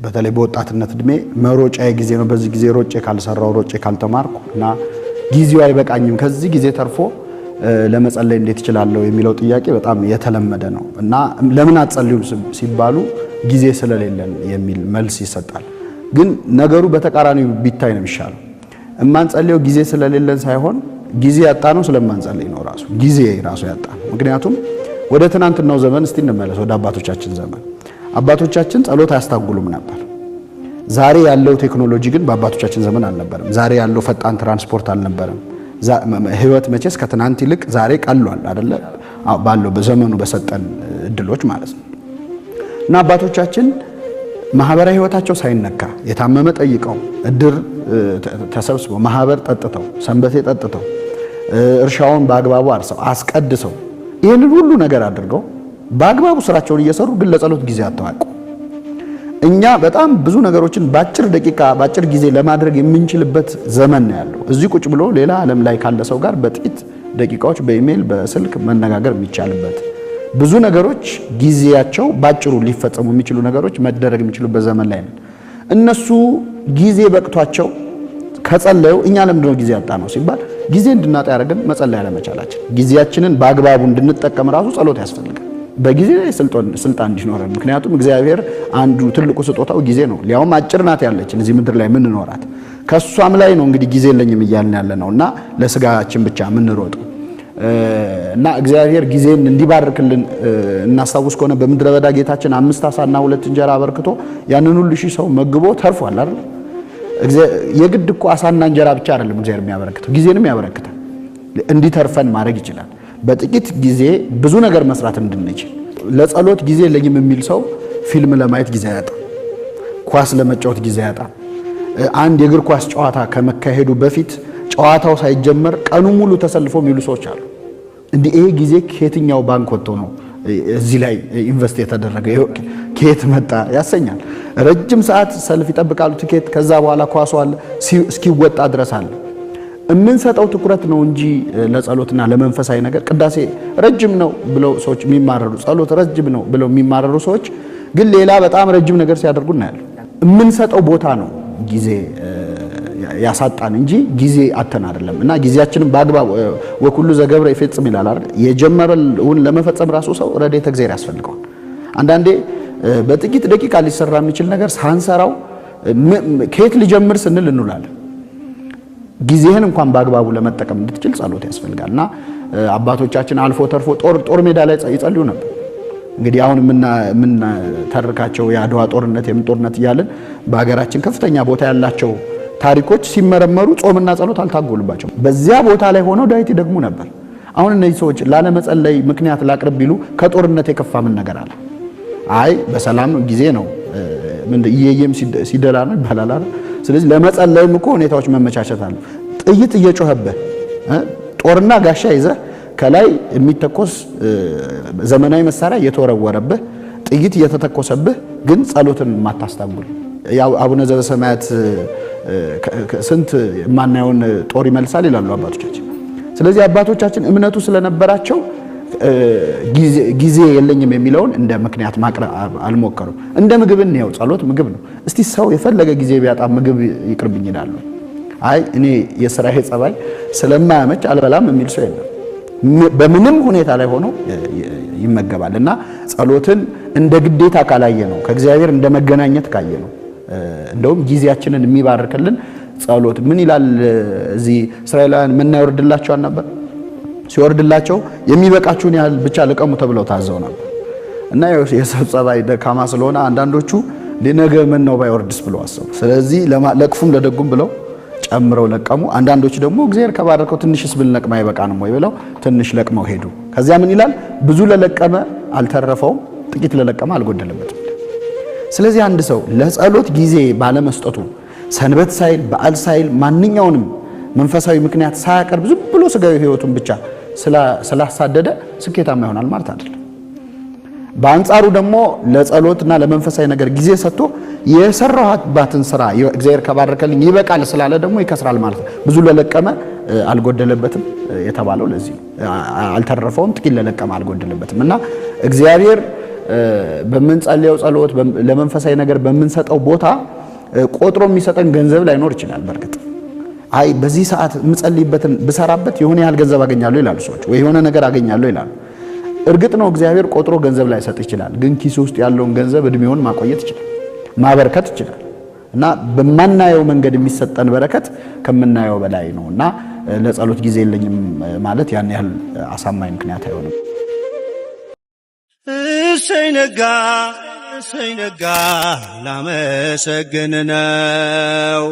በተለይ በወጣትነት እድሜ መሮጫዬ ጊዜ ነው በዚህ ጊዜ ሮጬ ካልሰራው ሮጬ ካልተማርኩና ጊዜው አይበቃኝም ከዚህ ጊዜ ተርፎ ለመጸለይ እንዴት ይችላልው የሚለው ጥያቄ በጣም የተለመደ ነው እና ለምን አትጸልዩም ሲባሉ ጊዜ ስለሌለን የሚል መልስ ይሰጣል ግን ነገሩ በተቃራኒው ቢታይ ነው የሚሻለው እማንጸልየው ጊዜ ስለሌለን ሳይሆን ጊዜ ያጣነው ስለማንጸልይ ነው ጊዜ ራሱ ያጣነው ምክንያቱም ወደ ትናንትናው ዘመን እስቲ እንመለስ ወደ አባቶቻችን ዘመን አባቶቻችን ጸሎት አያስታጉሉም ነበር ዛሬ ያለው ቴክኖሎጂ ግን በአባቶቻችን ዘመን አልነበረም ዛሬ ያለው ፈጣን ትራንስፖርት አልነበረም ህይወት መቼስ ከትናንት ይልቅ ዛሬ ቀሏል አይደለ ባለው በዘመኑ በሰጠን እድሎች ማለት ነው እና አባቶቻችን ማህበራዊ ህይወታቸው ሳይነካ የታመመ ጠይቀው እድር ተሰብስበው ማህበር ጠጥተው ሰንበቴ ጠጥተው እርሻውን በአግባቡ አርሰው አስቀድሰው ይሄንን ሁሉ ነገር አድርገው በአግባቡ ስራቸውን እየሰሩ ግን ለጸሎት ጊዜ አጣዋቁ እኛ በጣም ብዙ ነገሮችን ባጭር ደቂቃ ባጭር ጊዜ ለማድረግ የምንችልበት ዘመን ነው ያለው እዚህ ቁጭ ብሎ ሌላ ዓለም ላይ ካለ ሰው ጋር በጥቂት ደቂቃዎች በኢሜል በስልክ መነጋገር የሚቻልበት ብዙ ነገሮች ጊዜያቸው ባጭሩ ሊፈጸሙ የሚችሉ ነገሮች መደረግ የሚችሉበት ዘመን ላይ ነው እነሱ ጊዜ በቅቷቸው ከጸለዩ እኛ ለምንድነው ጊዜ ያጣ ነው ሲባል ጊዜ እንድናጣ ያደረገን መጸለይ አለመቻላችን ጊዜያችንን በአግባቡ እንድንጠቀም ራሱ ጸሎት ያስፈልጋል በጊዜ ስልጣን እንዲኖረን ምክንያቱም እግዚአብሔር አንዱ ትልቁ ስጦታው ጊዜ ነው ሊያውም አጭር ናት ያለችን እዚህ ምድር ላይ ምን ኖራት ከሷም ላይ ነው እንግዲህ ጊዜ የለኝም ይያልን ያለነውና ለስጋችን ብቻ ምን ሮጠው እና እግዚአብሔር ጊዜን እንዲባርክልን እናሳውስ ከሆነ በምድረ በዳ ጌታችን 5 ዓሳና 2 እንጀራ አበርክቶ ያንን ሁሉ ሺህ ሰው መግቦ ተርፏል አይደል የግድ እኮ ዓሳና እንጀራ ብቻ አይደለም እግዚአብሔር የሚያበረክተው ጊዜንም ያበረክታል እንዲተርፈን ማድረግ ይችላል በጥቂት ጊዜ ብዙ ነገር መስራት እንድንችል ለጸሎት ጊዜ ለኝም የሚል ሰው ፊልም ለማየት ጊዜ ያጣ ኳስ ለመጫወት ጊዜ ያጣ አንድ የእግር ኳስ ጨዋታ ከመካሄዱ በፊት ጨዋታው ሳይጀመር ቀኑ ሙሉ ተሰልፎ የሚሉ ሰዎች አሉ እንዴ ይሄ ጊዜ ከየትኛው ባንክ ወጥቶ ነው እዚህ ላይ ኢንቨስት የተደረገ ከየት መጣ ያሰኛል ረጅም ሰዓት ሰልፍ ይጠብቃሉ ትኬት ከዛ በኋላ ኳሱ አለ እስኪወጣ ድረስ አለ እምንሰጠው ትኩረት ነው እንጂ ለጸሎትና ለመንፈሳዊ ነገር ቅዳሴ ረጅም ነው ብለው ሰዎች የሚማረሩ ጸሎት ረጅም ነው ብለው የሚማረሩ ሰዎች ግን ሌላ በጣም ረጅም ነገር ሲያደርጉ እናያለን እምንሰጠው ቦታ ነው ጊዜ ያሳጣን እንጂ ጊዜ አተን አይደለም እና ጊዜያችንን በአግባቡ ወኩሉ ዘገብረ ይፈጽም ይላል አይደል የጀመረውን ለመፈጸም ራሱ ሰው ረድኤተ እግዚአብሔር ያስፈልገዋል አንዳንዴ በጥቂት ደቂቃ ሊሰራ የሚችል ነገር ሳንሰራው ከየት ሊጀምር ስንል እንውላለን ጊዜህን እንኳን በአግባቡ ለመጠቀም እንድትችል ጸሎት ያስፈልጋልና አባቶቻችን አልፎ ተርፎ ጦር ሜዳ ላይ ይጸልዩ ነበር እንግዲህ አሁን ምን ተርካቸው የአድዋ ጦርነት የምንጦርነት ይያለን በአገራችን ከፍተኛ ቦታ ያላቸው ታሪኮች ሲመረመሩ ጾምና ጸሎት አልታጎልባቸው በዚያ ቦታ ላይ ሆነው ዳዊት ይደግሙ ነበር አሁን እነዚህ ሰዎች ላለመጸለይ ምክንያት ላቅርብ ቢሉ ከጦርነት የከፋ ምን ነገር አለ አይ በሰላም ጊዜ ነው ምን ይየየም ሲደላ ነው ይባላል አይደል ስለዚህ ለመጸለይም እኮ ሁኔታዎች መመቻቸት አለ ጥይት እየጮህብህ ጦርና ጋሻ ይዘህ ከላይ የሚተኮስ ዘመናዊ መሳሪያ እየተወረወረብህ ጥይት እየተተኮሰብህ ግን ጸሎትን ማታስታጉል ያው አቡነ ዘበሰማያት ስንት ማናየውን ጦር ይመልሳል ይላሉ አባቶቻችን ስለዚህ አባቶቻችን እምነቱ ስለነበራቸው ጊዜ የለኝም የሚለውን እንደ ምክንያት ማቅረብ አልሞከሩም እንደ ምግብ ነው ጸሎት ምግብ ነው እስቲ ሰው የፈለገ ጊዜ ቢያጣ ምግብ ይቅርብኝ ይላሉ አይ እኔ የሥራዬ ጸባይ ስለማያመች አልበላም የሚል ሰው የለም በምንም ሁኔታ ላይ ሆኖ ይመገባልና ጸሎትን እንደ ግዴታ ካላየ ነው ከእግዚአብሔር እንደ መገናኘት ካየ ነው እንደውም ጊዜያችንን የሚባርክልን ጸሎት ምን ይላል እዚህ እስራኤላውያን ምን ያወርድላቸው ነበር ሲወርድላቸው የሚበቃችሁን ያህል ብቻ ለቀሙ ተብለው ታዘው ነበር እና የሰው ጸባይ ደካማ ስለሆነ አንዳንዶቹ ለነገ ምን ነው ባይወርድስ ብለው አሰቡ ስለዚህ ለክፉም ለደጉም ብለው ጨምረው ለቀሙ አንዳንዶቹ ደግሞ እግዚአብሔር ከባረከው ትንሽስ ብንለቅማ አይበቃንም ወይ ብለው ትንሽ ለቅመው ሄዱ ከዚያ ምን ይላል ብዙ ለለቀመ አልተረፈውም ጥቂት ለለቀመ አልጎደለበትም ስለዚህ አንድ ሰው ለጸሎት ጊዜ ባለመስጠቱ ሰንበት ሳይል በዓል ሳይል ማንኛውንም መንፈሳዊ ምክንያት ሳያቀርብ ዝም ብሎ ስጋዊ ህይወቱን ብቻ ስላሳደደ ስኬታማ ይሆናል ማለት አይደለም በአንጻሩ ደግሞ ለጸሎትና ለመንፈሳዊ ነገር ጊዜ ሰጥቶ የሰራሃባትን ስራ እግዚአብሔር ከባረከልኝ ይበቃል ስላለ ደግሞ ይከስራል ማለት ነው ብዙ ለለቀመ አልጎደለበትም የተባለው ለዚህ አልተረፈውም ጥቂት ለለቀመ አልጎደለበትም እና እግዚአብሔር በምንጸልየው ጸሎት ለመንፈሳዊ ነገር በምንሰጠው ቦታ ቆጥሮ የሚሰጠን ገንዘብ ላይኖር ይችላል። በርግጥ አይ በዚህ ሰዓት የምጸልይበትን ብሰራበት የሆነ ያህል ገንዘብ አገኛለሁ ይላሉ ሰዎች፣ ወይ የሆነ ነገር አገኛለሁ ይላሉ። እርግጥ ነው እግዚአብሔር ቆጥሮ ገንዘብ ላይ ሰጥ ይችላል። ግን ኪስ ውስጥ ያለውን ገንዘብ እድሜውን ማቆየት ይችላል፣ ማበርከት ይችላል። እና በማናየው መንገድ የሚሰጠን በረከት ከምናየው በላይ ነውና ለጸሎት ጊዜ የለኝም ማለት ያን ያህል አሳማኝ ምክንያት አይሆንም። እሰይ ነጋ ላመሰግን ነው።